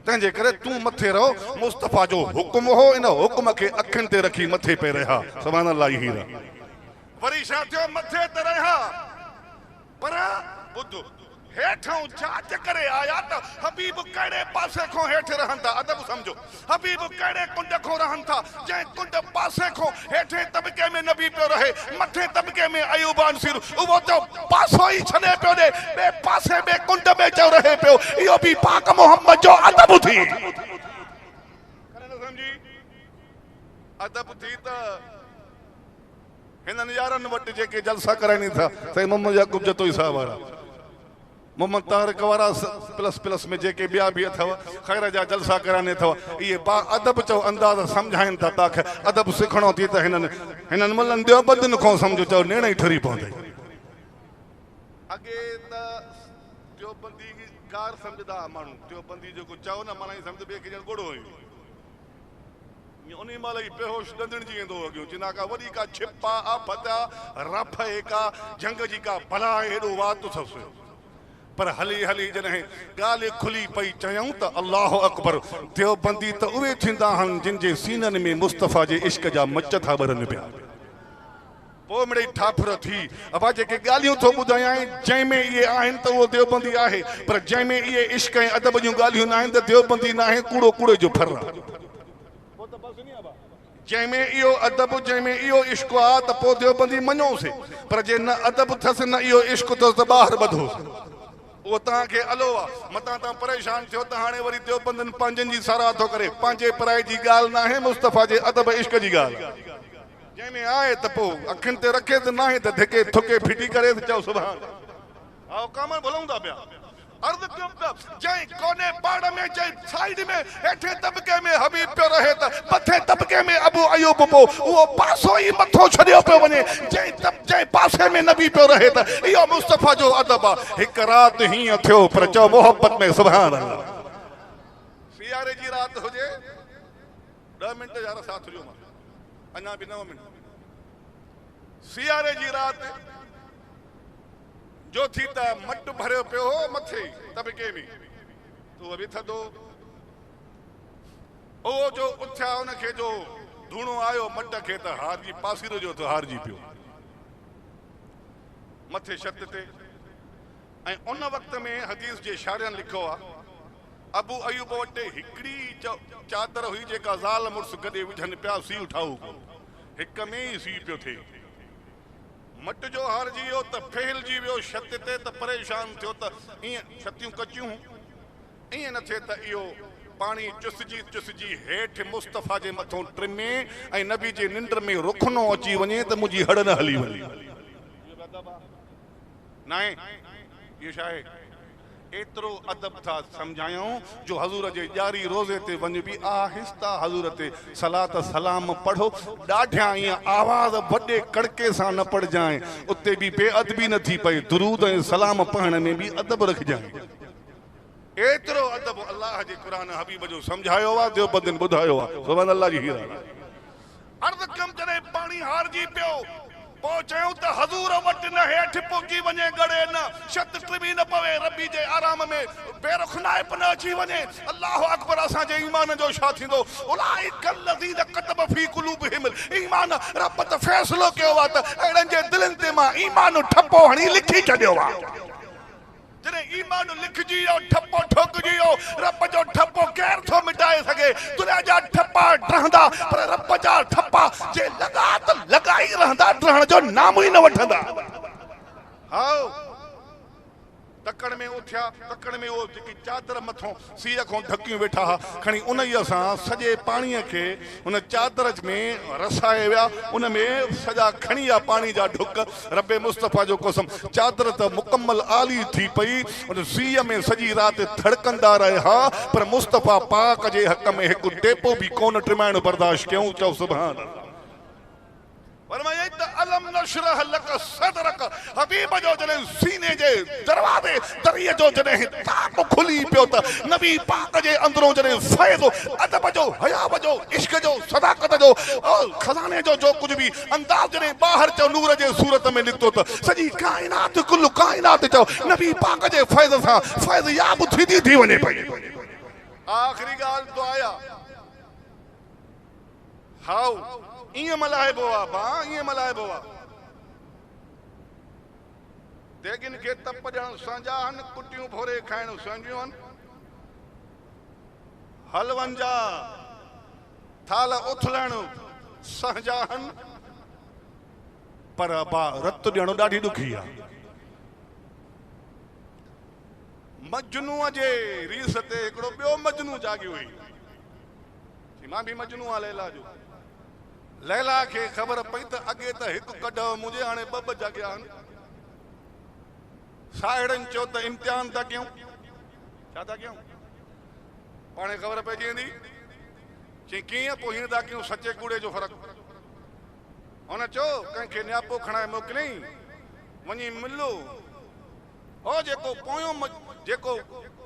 तंहिंजे करे तूं मथे रहो मुस्तफ़ा जो हुकुम हो इन हुकुम खे अखियुनि ते रखी मथे पे रहिया सुभान अल्लाह हीर वरी छा थियो मथे ते रहिया पर ॿुध हेठों जांच करे आया त हबीब कहिड़े पासे खां हेठि रहनि था अदब सम्झो हबीब कहिड़े कुंड खां रहनि था जंहिं कुंड पासे खां हेठे तबके में नबी पियो रहे मथे तबके में अयूब अंसारी उहो त पासो ई छॾे पियो ॾे ॿिए पासे में कुंड में चो रहे पियो इहो बि पाक मोहम्मद जो अदब थी सम्झी अदब थी त हिननि यारनि वटि जेके जलसा कराइनि था साईं मोहम्मद याकूब जतोई साहब वारा मोहम्मद तारिक वारा प्लस प्लस में जेके ॿिया बि अथव ख़ैर जा जलसा कराइनि अथव इहे बा अदब चओ अंदाज़ सम्झाइनि था तव्हांखे अदब सिखणो थी त हिननि मुलनि देवबंदियुनि खां सम्झो चओ नेण ई ठरी पवंदई अॻे त देवबंदी कार सम्झंदा माण्हू देवबंदी जेको चओ न माना ई सम्झ ॿिए खे ॼण गोड़ो हुयो उन महिल ई बेहोश ॾंदणजी वेंदो अॻियो चिना का वॾी का छिपा आफत रफ का जंग जी का भला हेॾो वात अथसि पर हली हली जॾहिं ॻाल्हि खुली पई चयूं त अल्लाह अकबर देवबंदी त उहे थींदा आहिनि जिन जे सीननि में मुस्तफ़ा जे इश्क जा मच था ॿरनि पिया पोइ मिड़ई ठाफर थी अबा जेके ॻाल्हियूं थो ॿुधायां जंहिंमें इहे आहिनि त उहो देवबंदी आहे पर जंहिंमें इहे इश्क ऐं अदब जूं ॻाल्हियूं न आहिनि त देवबंदी न आहे कूड़ो कूड़े जो फर आहे जंहिंमें इहो अदब जंहिंमें इहो इश्क आहे त पोइ देवबंदी मञोसीं पर जे न अदब अथसि न इहो इश्क अथसि त ॿाहिरि ॿधोसि उहो तव्हांखे अलो आहे मतां तव्हां परेशान थियो त हाणे वरी देवबंदियुनि पंहिंजनि जी साराह थो करे पंहिंजे पराए जी ॻाल्हि न आहे मुस्तफ़ा जे अदब इश्क जी ॻाल्हि जंहिंमें आहे त पोइ अखियुनि ते रखे त न आहे त धिके थुके फिटी करे त चओ सुभाणे हा कामन भलऊं था पिया अर्ज़ कयो त जंहिं कोने पाड़ में जंहिं साइड में हेठे तबके में हबीब पियो रहे त मथे तबके में अबू अयूब पियो उहो पासो ई मथो छॾियो पियो वञे जंहिं पासे में नबी पियो रहे त इहो मुस्तफ़ा जो अदब आहे हिकु राति हीअं थियो पर चओ मोहब्बत में सुभान अल्लाह सियारे जी राति हुजे 10 मिंट यार साथ हुजो मां अञा बि 9 मिंट सियारे जी राति जो थी त मट भरियो पियो हो मथे तबके में तो बि थधो ओ जो उथिया उनखे जो धूणो आयो मट खे त हारजी पासीरो जो त हारजी पियो मथे छत ते ऐं उन वक़्त में हदीस जे शाइरनि लिखियो आहे अबू अयूब वटि हिकिड़ी चादर हुई जेका ज़ाल मुड़ुस गॾे विझनि पिया सीउ ठाऊ हिक में ई सीउ पियो थिए मट जो हारजी वियो त फहिलजी वियो छत ते त परेशान थियो त ईअं छतियूं कचियूं ईअं न थिए त इहो पानी चुसजी हेठ मुस्तफा जे मथों ट्रिमे ऐं नबी जे निंड में रुखनो अची वञे त मुंहिंजी हड़ न हली वञे नाहे इहो छा आहे एतिरो अदब था सम्झायूं जो हज़ूर जे ॼारी रोज़े ते वञ बि आहिस्ता हज़ूर ते सलात सलाम पढ़ो ॾाढिया ईअं आवाज़ वॾे कड़के सां न पढ़जांइ उते बि बेअदबी न थी पए दुरूद ऐं सलाम पढ़ण में बि अदब रखजांइ एतिरो अदब अल्लाह जे क़ुरान हबीब जो सम्झायो आहे देवबंदिन ॿुधायो आहे सुभान अल्लाह जी हीरा अर्ज़ कम जॾहिं पाणी हारजी पियो पोइ चयूं त हज़ूर वटि न हेठि पहुची वञे गड़े न छत ट्रिमी न पवे रबी जे आराम में बेरुखनाइप न अची वञे अल्लाहु अकबर असांजे ईमान जो छा थींदो उलाइकल लज़ीन कतब फी क़ुलूबिहिम ईमान रब त फ़ैसिलो कयो आहे त अहिड़नि जे दिलनि ते मां ईमान ठपो हणी लिखी छॾियो आहे जॾहिं ईमान लिखजी वियो ठपो ठोकजी वियो रब जो ठपो केरु थो मिटाए सघे दुनिया जा ठपा ड्रहंदा पर रब जा ठपा जे लॻा त लॻाई रहंदा ड्रहण जो नाम ई न वठंदा हाओ तकड़ में उथिया तकड़ में वो जेकी चादर मथों सीअ खां ढकियूं वेठा हा खणी उन ई असां सॼे पाणीअ खे उन चादर में रसाए विया उन में सॼा खणी विया पाणी जा ढुक रबे मुस्तफ़ा जो कसम चादर त मुकम्मल आली थी पई उन सीअ में सॼी राति धड़कंदा रहिया पर मुस्तफ़ा पाक जे हक़ में हिकु टेपो बि कोन ट्रिमाइण बर्दाश्त कयूं चओ सुभान अल्लाह फरमाया त अलम नशरह लक सदरक हबीब जो जॾहिं सीने जे दरवाज़े दरिए जो जॾहिं ताक खुली पियो त नबी पाक जे अंदरों जॾहिं फैज़ अदब जो हया जो इश्क जो सदाकत जो खजाने जो कुछ भी अंदाज जॾहिं ॿाहिरि चओ नूर जे सूरत में निकितो त सॼी काइनात कुल काइनात चओ नबी पाक जे फैज़ सां फैज़ याब थी वञे पई आख़िरी ॻाल्हि तो आया हाउ ईअं मल्हाइबो आहे भाउ ईअं मल्हाइबो आहे देगिन खे तप ॾियण संजा आहिनि कुटियूं भोरे खाइण संजियूं आहिनि हलवनि जा थाल उथलण संजा आहिनि पर रत ॾियणो ॾाढी ॾुखी आहे मजनूअ जे रीस ते हिकिड़ो ॿियो मजनू जाॻियो हुई मां बि मजनू आहे लैला जो लैला खे ख़बर पई त अॻे त हिकु कढ मुंहिंजे हाणे ॿ जाॻिया आहिनि साहेड़नि चयो त इम्तिहान था कयूं छा था कयूं पाणे ख़बर पइजी वेंदी चई कीअं पोइ हीअं था कयूं सचे कूड़े जो फ़र्क़ु हुन चयो कंहिंखे नियापो खणाए मोकिलियईं वञी मिलो हो जेको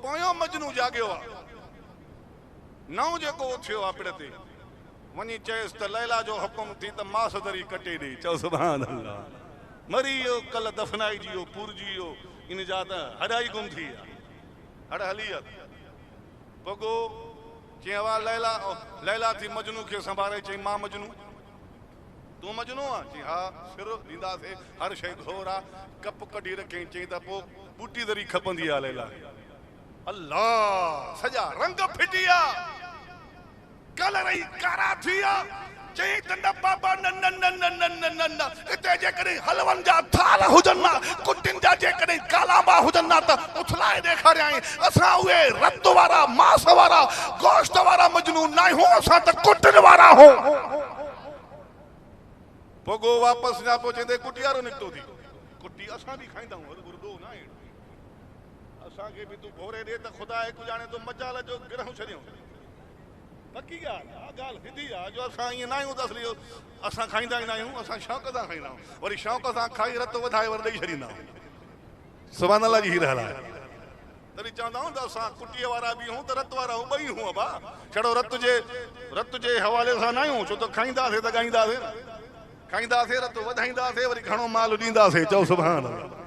पोयों मजनू जाॻियो आहे नओं जेको उथियो आहे पिड़ ते वञी चयसि त लैला जो हुकुम थी त मास दरी कटे ॾे चओ सुभान अल्लाह मरी वियो कल्ह दफ़नाइजी वियो पूरजी वियो इन जा त हॾाई गुम थी विया हड़ हली विया पोइ चई वाह लैला थी मजनू खे संभाले चई मां मजनू तूं मजनू आहे चई हा सिर ॾींदासीं हर शइ घोर आहे कप कढी रखियईं चई त पोइ बूटी दरी खपंदी आहे लैला अल्लाह सॼा रंग फिटी विया कलर ई कारा थी विया चई त न बाबा न न न न न न न न हिते जेकॾहिं हलवनि जा थाल हुजनि न कुटियुनि जा जेकॾहिं कालांबा हुजनि न त उथलाए ॾेखारियई असां उहे रत वारा मांस वारा गोश्त वारा मजनू न आहियूं असां त कुटियुनि वारा हो पोइ वापसि न पोइ चईंदे कुटियारो निकितो थी कुटी असां बि खाईंदा आहियूं गुरुदो न आहे असांखे बि तूं भोरे ॾे त ख़ुदा हिकु ॼाणे तूं मजाल जो गिरहूं छॾियूं पकी ॻाल्हि हिदी आहे जो असां ईअं न आहियूं त असली असां खाईंदा ई न आहियूं असां शौक़ सां खाईंदा आहियूं वरी शौक़ सां खाई रत वधाए वरी ॾेई छॾींदा आहियूं सुभान अल्लाह जी हीरा आहे तॾहिं चवंदा आहियूं त असां कुटीअ वारा बि हूं त रत वारा हूं ॿई हूं भाउ छड़ो रत जे हवाले सां न आहियूं छो त खाईंदासीं त ॻाईंदासीं खाईंदासीं रत वधाईंदासीं वरी घणो माल ॾींदासीं चओ सुभान अल्लाह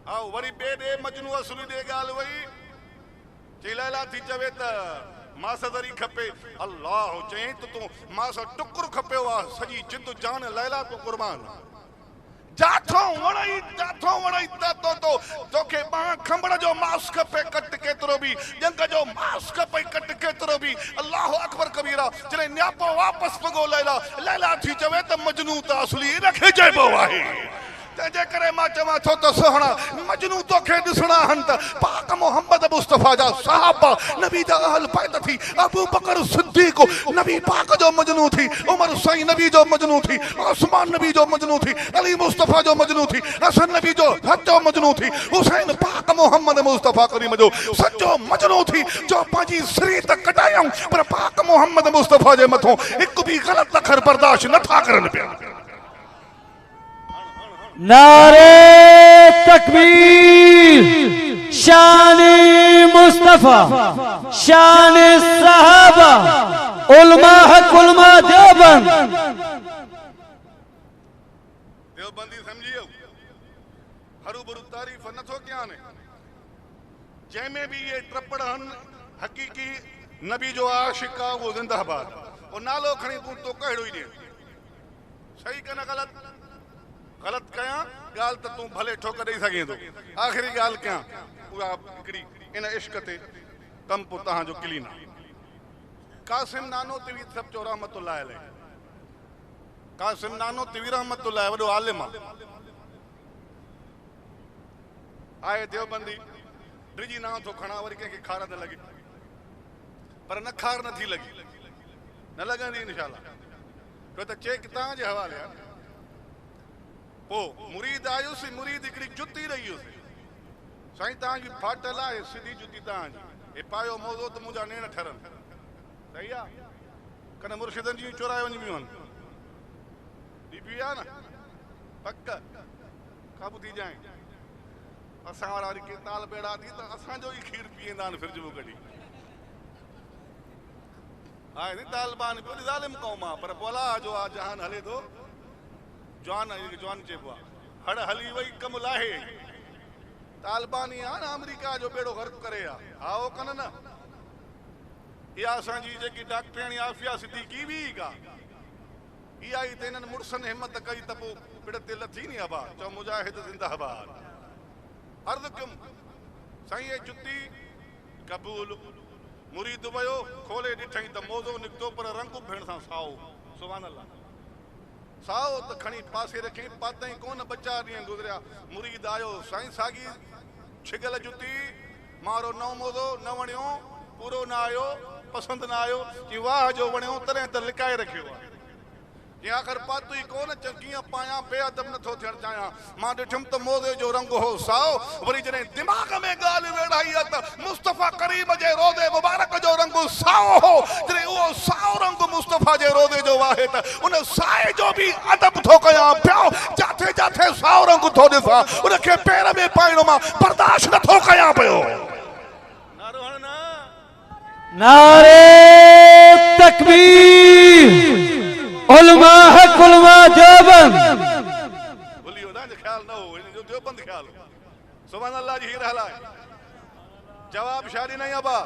हा वरी ॿिए ॾे मजनू असुली ॾे ॻाल्हि वई चई लैला थी चवे त मास दरी खपे अल्लाह चई त तूं मास टुकुर खपियो आहे सॼी जिंद जान लैला तूं कुर्बान जाथो वणई त तोखे बाह खंबड़ जो मांस खपे कट केतिरो बि जंग जो मांस खपे कट केतिरो बि अल्लाह अकबर कबीरा जॾहिं न्यापो वापसि पगो लैला थी चवे त मजनू त असली इनखे चइबो आहे तंहिंजे करे मां चवां थो त सोहणा मजनू तोखे ॾिसणा हन त पाक मोहम्मद मुस्तफ़ा जा सहाबा नबी जा अहल पैदा थी अबू बकर सिद्दीक नबी पाक जो मजनू थी उमर साईं नबी जो मजनू थी उस्मान नबी जो मजनू थी अली मुस्तफ़ा जो मजनू थी हसन नबी जो सच्चो मजनू थी हुसैन पाक मोहम्मद मुस्तफ़ा करीम जो सच्चो मजनू थी जो पंहिंजी सिरी त कटायूं पर पाक मोहम्मद मुस्तफ़ा जे मथां हिकु बि ग़लति अखर बर्दाश्त नथा करनि पिया। नारे तकबीर शान मुस्तफा शान सहाबा उलमा हक उलमा देवबंद देवबंदी समझियो हरू भरू तारीफ़ नथो कयां ने जंहिंमें भी ये ट्रपड़ हन हकीकी नबी जो आशिक आहे वो जिंदाबाद वो नालो खणी तूं तो कहिड़ो ई ॾे सही कन गलत कयां ॻाल्हि त तूं भले ठोक ॾेई सघे थो आख़िरी ॻाल्हि कयां उहा हिकिड़ी इन इश्क ते कम पोइ तव्हांजो क्लीन आहे। कासिम नानो तिवी सभु चो रहमतुल्लाह अलैह कासिम नानो तिवी रहमतुल्लाह वॾो आलिम आहे देवबंदी ड्रिजी ना थो खणा वरी कंहिंखे खार न लॻे पर न खार नथी लॻी न लॻंदी इंशाअल्लाह छो त चेक तव्हांजे हवाले आहे। पोइ मुरीद आयुसि मुरीद हिकिड़ी जुती रही हुई साईं तव्हांजी फाटल आहे सिधी जुती तव्हांजी हे पायो मौज़ो त मुंहिंजा नेण ठरनि सही आहे कॾहिं मुर्शिदनि जी चोराए वञिबियूं आहिनि ॾिबी आहे न पक काबू थी जाए असां वारा वरी के ताल बेड़ा थी त असांजो ई खीर पीअंदा आहिनि फिरजबो कढी आहे नी तालिबान कोई ज़ालिम क़ौम आहे पर बोला जो आहे जहान हले थो जवान जवान चइबो आहे हड़ हली वई कम लाहे तालिबानी आहे न अमेरिका जो बेड़ो गर्क करे आहे हा हो कन न इहा असांजी जेकी डॉक्टराणी आफ़िया सिद्दीकी बि का इहा ई त हिननि मुड़ुसनि हिमत कई त पोइ पिड़ ते लथी नी हवा चओ मुजाहिद ज़िंदाबाद अर्ज़ु कयुमि साईं हे जुती क़बूल मुरीद वियो खोले ॾिठई त मौज़ो निकितो पर रंग भेण सां साओ सुभान अल्लाह साओ त खणी पासे रखी पातई कोन बचा ॾींहं गुज़रिया मुरीद आयो साईं साॻी छिगल जुती मारो नओं मौज़ो न वणियो पूरो न आयो पसंदि न आयो कि वाह जो वणियो तॾहिं त लिकाए रखियो आहे कि आख़िर पातू ई कोन कीअं पायां बेअदब नथो थियणु चाहियां मां ॾिठुमि त मौज़े जो रंग हो साओ वरी जॾहिं दिमाग़ में ॻाल्हि वेड़ाई आहे त मुस्तफ़ा करीम जे रोज़े मुबारक जो रंग साओ हो जॾहिं उहो साओ रंग मुस्तफ़ा जे रोज़े जो आहे त उन साए जो बि अदब थो कयां पियो जिथे जिथे साओ रंग थो ॾिसां उनखे पेर में पाइणो मां बर्दाश्त नथो कयां पियो। नारे तकबीर उलमा हक उलमा देवबंद बोलियो ना ख्याल न हो जो देवबंद ख्याल सुभान अल्लाह जी हीर हलाए जवाब शादी नहीं अबा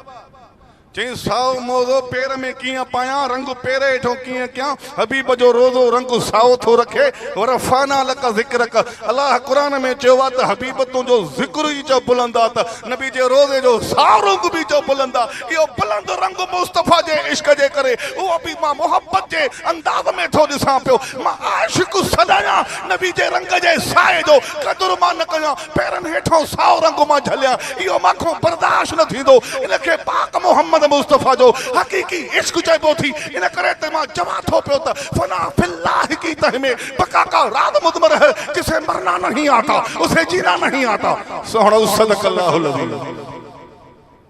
चई साओ मौज़ो पेर में कीअं पायां रंग पेर हेठों कीअं कयां हबीब जो रोज़ो रंग साओ थो रखे वरफ़ाना लक ज़िक्रक अल्लाह क़ुरान में चयो आहे त हबीब तुंहिंजो ज़िक्र ई चओ बुलंद आहे त नबी जे रोज़े जो साओ रंग बि चओ बुलंद आहे इहो बुलंद रंग मुस्तफ़ा जे इश्क जे करे उहो बि मां मोहब्बत जे अंदाज़ में थो ॾिसां पियो मां आशिक़ सदायां नबी जे रंग जे साए जो क़दुरु मां न कयां पेरनि हेठों साओ रंग मां झलियां इहो मांखों बर्दाश्त न थींदो इनखे पाक मोहम्मद मुस्तफ़ा जो हकीकी इश्क चइबो थी इन करे त मां चवां थो पियो त फना फिल्लाह की तह में बका का राज मुदमर है जिसे मरना नहीं आता उसे जीना नहीं आता सोहणो सदक़ल्लाहुल अज़ीम।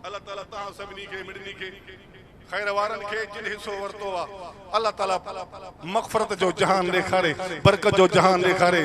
अल्लाह ताला तहां सभिनी खे मिड़नी खे खैर वारनि खे जिन हिस्सो वरितो आहे अल्लाह ताला मग़फ़रत जो जहान ॾेखारे बरकत जो जहान ॾेखारे।